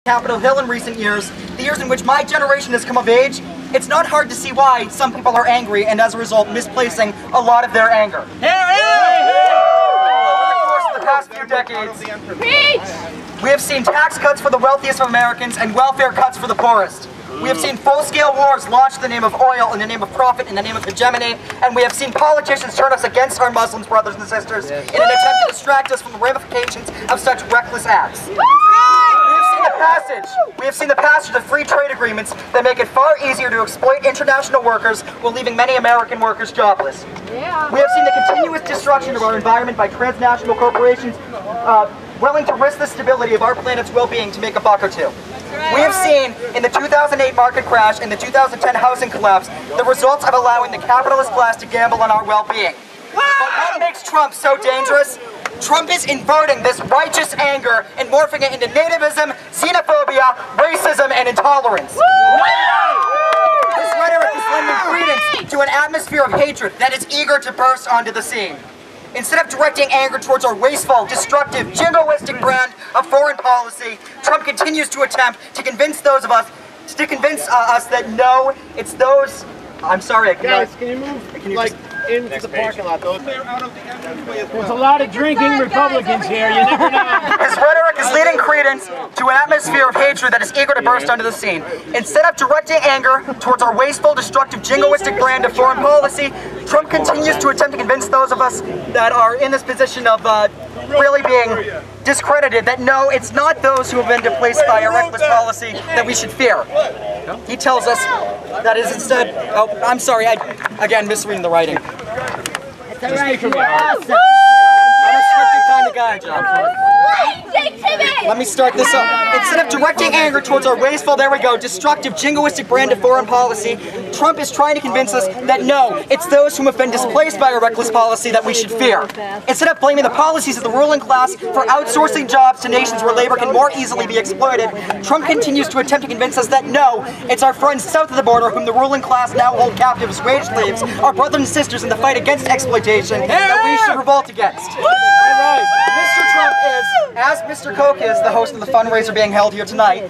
Capitol Hill in recent years, the years in which my generation has come of age, it's not hard to see why some people are angry and as a result misplacing a lot of their anger. Over the course of the past few decades, we have seen tax cuts for the wealthiest of Americans and welfare cuts for the poorest. We have seen full-scale wars launched in the name of oil, in the name of profit, in the name of hegemony, and we have seen politicians turn us against our Muslim brothers and sisters in an attempt to distract us from the ramifications of such reckless acts. We have seen the passage of free trade agreements that make it far easier to exploit international workers while leaving many American workers jobless. We have seen the continuous destruction of our environment by transnational corporations willing to risk the stability of our planet's well-being to make a buck or two. We have seen in the 2008 market crash and the 2010 housing collapse the results of allowing the capitalist class to gamble on our well-being. But what makes Trump so dangerous? Trump is inverting this righteous anger and morphing it into nativism, xenophobia, racism, and intolerance. This rhetoric is lending credence to an atmosphere of hatred that is eager to burst onto the scene. Instead of directing anger towards our wasteful, destructive, jingoistic brand of foreign policy, Trump continues to attempt to convince us that no, it's those. I'm sorry, guys, can you move into the parking lot? There's a lot of drinking Republicans here, you never know. His rhetoric is leading credence to an atmosphere of hatred that is eager to burst onto the scene. Instead of directing anger towards our wasteful, destructive, jingoistic brand of foreign policy, Trump continues to attempt to convince those of us that are in this position of really being discredited that no, it's not those who have been displaced by a reckless policy that we should fear. He tells us that is instead, oh, I'm sorry, again, misreading the writing. It's all right, you're awesome. I'm a scripted kind of guy, John. Jake Tibbetts! Let me start this up. Instead of directing anger towards our wasteful, there we go, destructive, jingoistic brand of foreign policy, Trump is trying to convince us that no, it's those who have been displaced by a reckless policy that we should fear. Instead of blaming the policies of the ruling class for outsourcing jobs to nations where labor can more easily be exploited, Trump continues to attempt to convince us that no, it's our friends south of the border whom the ruling class now hold captive as wage slaves, our brothers and sisters in the fight against exploitation that we should revolt against. Mr. Trump is, as Mr. Koch is, the host of the fundraiser being held here tonight,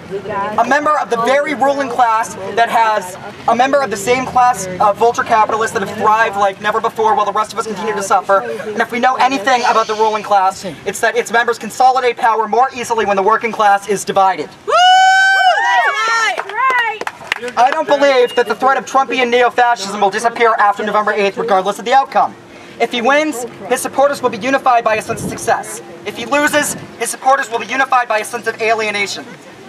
a member of the very ruling class that has, a member of the same class of vulture capitalists that have thrived like never before while the rest of us continue to suffer. And if we know anything about the ruling class, it's that its members consolidate power more easily when the working class is divided. I don't believe that the threat of Trumpian neo-fascism will disappear after November 8th, regardless of the outcome. If he wins, his supporters will be unified by a sense of success. If he loses, his supporters will be unified by a sense of alienation.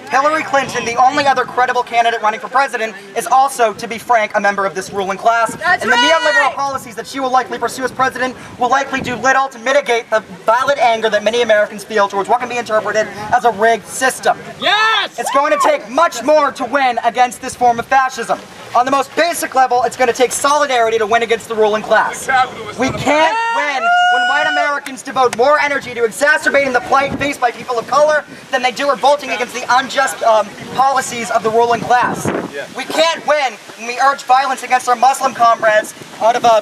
Hillary Clinton, the only other credible candidate running for president, is also, to be frank, a member of this ruling class. And the neoliberal policies that she will likely pursue as president will likely do little to mitigate the valid anger that many Americans feel towards what can be interpreted as a rigged system. Yes! It's going to take much more to win against this form of fascism. On the most basic level, it's going to take solidarity to win against the ruling class. We can't win when white Americans devote more energy to exacerbating the plight faced by people of color than they do revolting against the unjust policies of the ruling class. We can't win when we urge violence against our Muslim comrades out of a...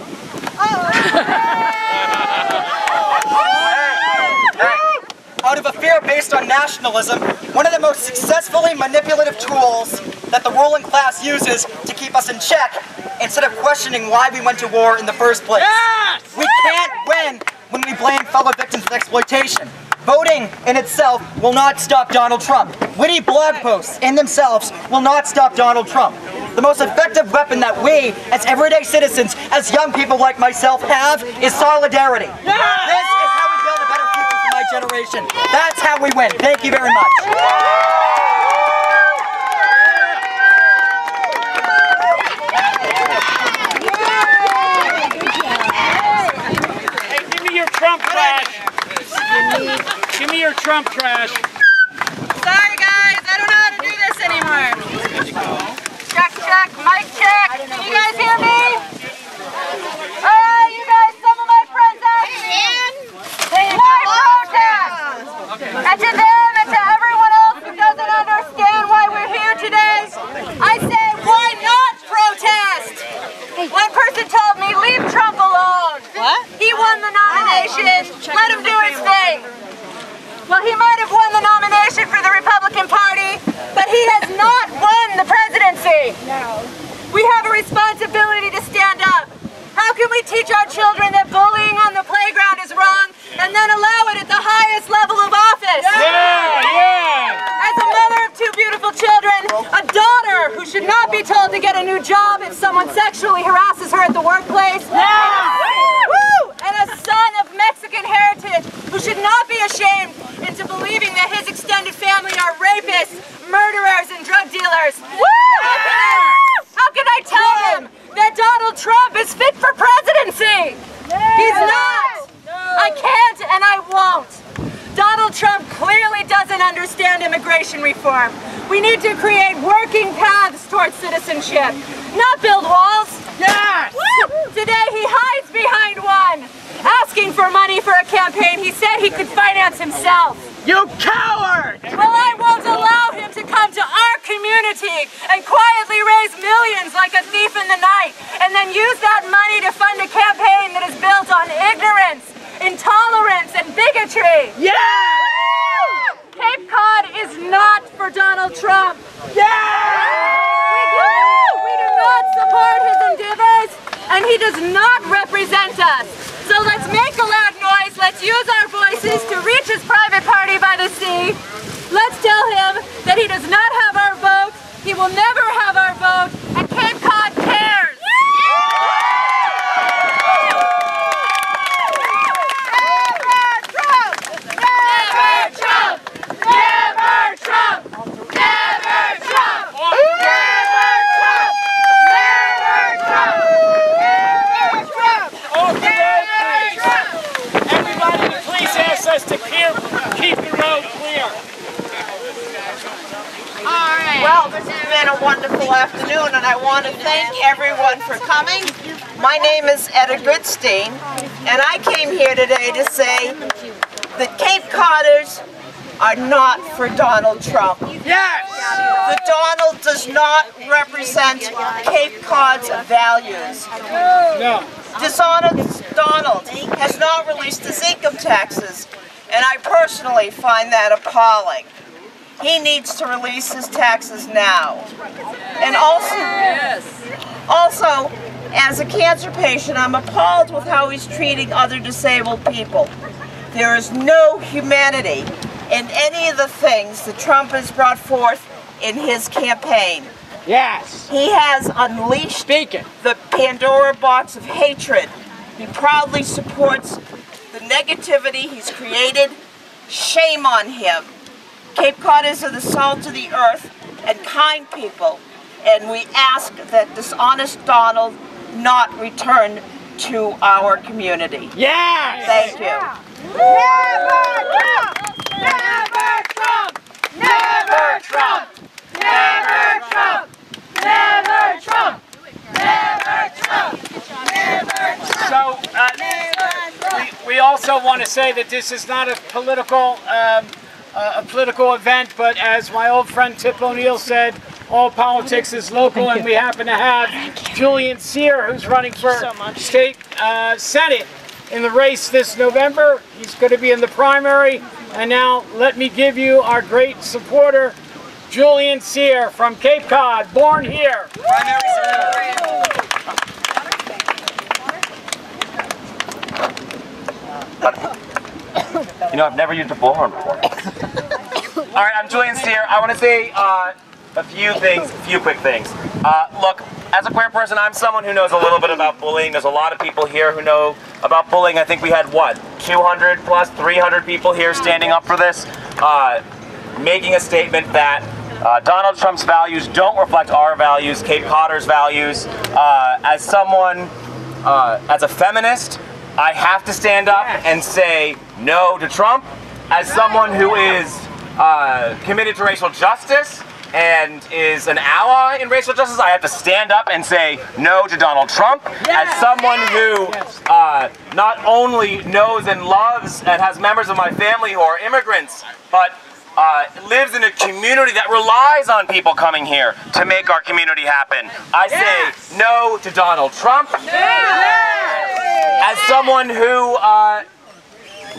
out of a fear based on nationalism, one of the most successfully manipulative tools that the ruling class uses to keep us in check instead of questioning why we went to war in the first place. Yes! We can't win when we blame fellow victims of exploitation. Voting in itself will not stop Donald Trump. Witty blog posts in themselves will not stop Donald Trump. The most effective weapon that we, as everyday citizens, as young people like myself, have is solidarity. This is how we build a better future for my generation. That's how we win. Thank you very much. Hey, give me your Trump trash. Give me your Trump trash. Sorry guys, I don't know how to do this anymore. Check, check, mic check. Can you guys hear me? You guys, some of my friends asked me why protest? And to them and to everyone else who doesn't understand why we're here today, I say, why not protest? One person told me, leave Trump alone. What? He won the nomination. Let him do his thing. Well, he might have won the nomination. children that bullying on the playground is wrong, and then allow it at the highest level of office. As a mother of two beautiful children, a daughter who should not be told to get a new job if someone sexually harasses her at the workplace, and a son of Mexican heritage who should not be ashamed into believing that his extended family are rapists, murderers, and drug dealers. How can I tell him that Donald Trump is fit for presidency? He's not! I can't and I won't. Donald Trump clearly doesn't understand immigration reform. We need to create working paths towards citizenship, not build walls. Today he hides behind one, asking for money for a campaign he said he could finance himself. You coward! Well, I won't allow him to come to our community and quietly raise millions like a thief in the night, and then use that money to fund a campaign that is built on ignorance, intolerance, and bigotry. Cape Cod is not for Donald Trump. We do not support his endeavors, and he does not represent us. So let's make a loud noise, let's use our voices to reach his private party by the sea. Let's tell him that he does not have our vote, he will never have our vote, and Cape Cod cares! To keep the road clear. Well, this has been a wonderful afternoon, and I want to thank everyone for coming. My name is Etta Goodstein, and I came here today to say that Cape Codders are not for Donald Trump. The Donald does not represent Cape Cod's values. Dishonest Donald has not released his income taxes, and I personally find that appalling. He needs to release his taxes now. And also, as a cancer patient, I'm appalled with how he's treating other disabled people. There is no humanity in any of the things that Trump has brought forth in his campaign. He has unleashed the Pandora box of hatred. He proudly supports the negativity he's created. Shame on him. Cape Codders are the salt of the earth and kind people, and we ask that dishonest Donald not return to our community. Thank you. Never Trump! Never Trump! Never Trump! Never Trump! Never Trump! Never Trump! Never Trump! So, we also want to say that this is not a political event, but as my old friend Tip O'Neill said, all politics is local, and we happen to have Julian Cyr, who's running for state Senate in the race this November. He's going to be in the primary, and now let me give you our great supporter, Julian Cyr from Cape Cod, born here. You know, I've never used a bullhorn before. All right, I'm Julian Cyr. I want to say a few quick things. Look, as a queer person, I'm someone who knows a little bit about bullying. There's a lot of people here who know about bullying. I think we had, what, 200 plus, 300 people here standing up for this, making a statement that Donald Trump's values don't reflect our values, Cape Codder's values. As someone, as a feminist, I have to stand up and say no to Trump. As someone who is committed to racial justice and is an ally in racial justice, I have to stand up and say no to Donald Trump. As someone who not only knows and loves and has members of my family who are immigrants, but lives in a community that relies on people coming here to make our community happen, I say no to Donald Trump. As someone who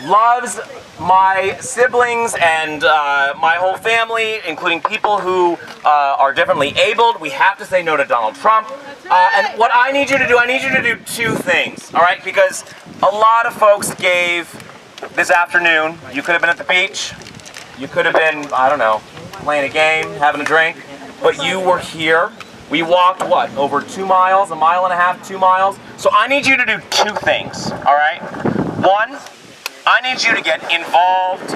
loves my siblings and my whole family, including people who are differently abled, we have to say no to Donald Trump. And what I need you to do, I need you to do two things, all right? Because a lot of folks gave this afternoon. You could have been at the beach. You could have been, I don't know, playing a game, having a drink. But you were here. We walked, what, over 2 miles, 1.5 miles, 2 miles? So I need you to do two things, all right? One, I need you to get involved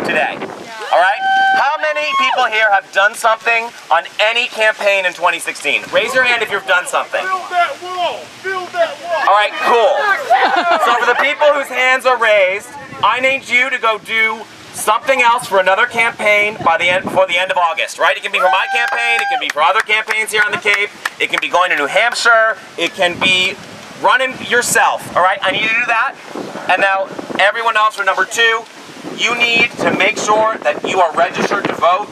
today, all right? How many people here have done something on any campaign in 2016? Raise your hand if you've done something. Build that wall! Build that wall! All right, cool. So for the people whose hands are raised, I need you to go do something else for another campaign before the end of August, right? It can be for my campaign, it can be for other campaigns here on the Cape, it can be going to New Hampshire, it can be running yourself, all right? I need you to do that. And now, everyone else for number 2, you need to make sure that you are registered to vote.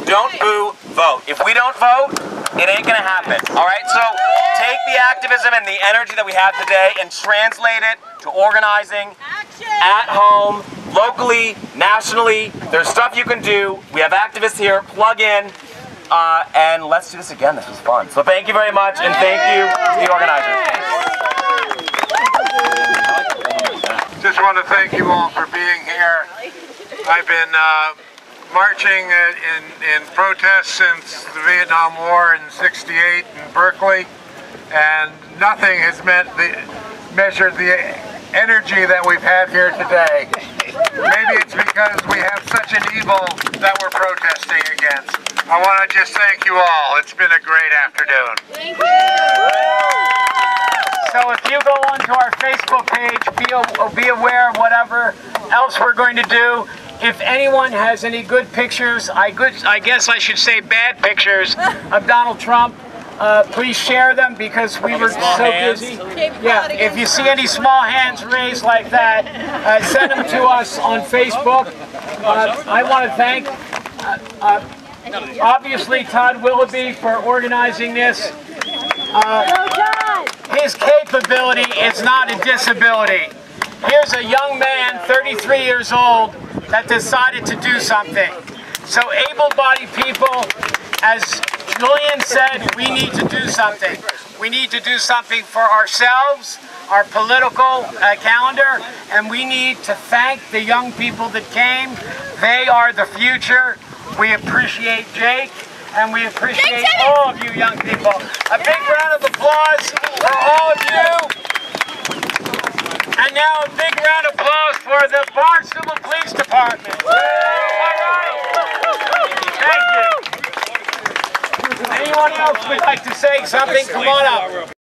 Don't boo, vote. If we don't vote, it ain't gonna happen, all right? So take the activism and the energy that we have today and translate it to organizing at home, locally, nationally. There's stuff you can do. We have activists here. Plug in, and let's do this again. This was fun. So thank you very much, and thank you to the organizers. Just want to thank you all for being here. I've been marching in protest since the Vietnam War in '68 in Berkeley, and nothing has measured the energy that we've had here today. Maybe it's because we have such an evil that we're protesting against. I want to just thank you all. It's been a great afternoon. Thank you. So if you go onto our Facebook page, be aware of whatever else we're going to do. If anyone has any good pictures, I guess I should say bad pictures of Donald Trump, please share them because we were so busy. Yeah, if you see any small hands raised like that, send them to us on Facebook. I want to thank, obviously, Todd Willoughby for organizing this. His capability is not a disability. Here's a young man, 33 years old, that decided to do something. So able-bodied people, as Julian said, we need to do something. We need to do something for ourselves, our political calendar, and we need to thank the young people that came. They are the future. We appreciate Jake, and we appreciate all of you young people. A big round of applause for all of you. And now a big round of applause for the Barnstable Police Department. All right. Thank you. Anyone else would like to say something? Come on up.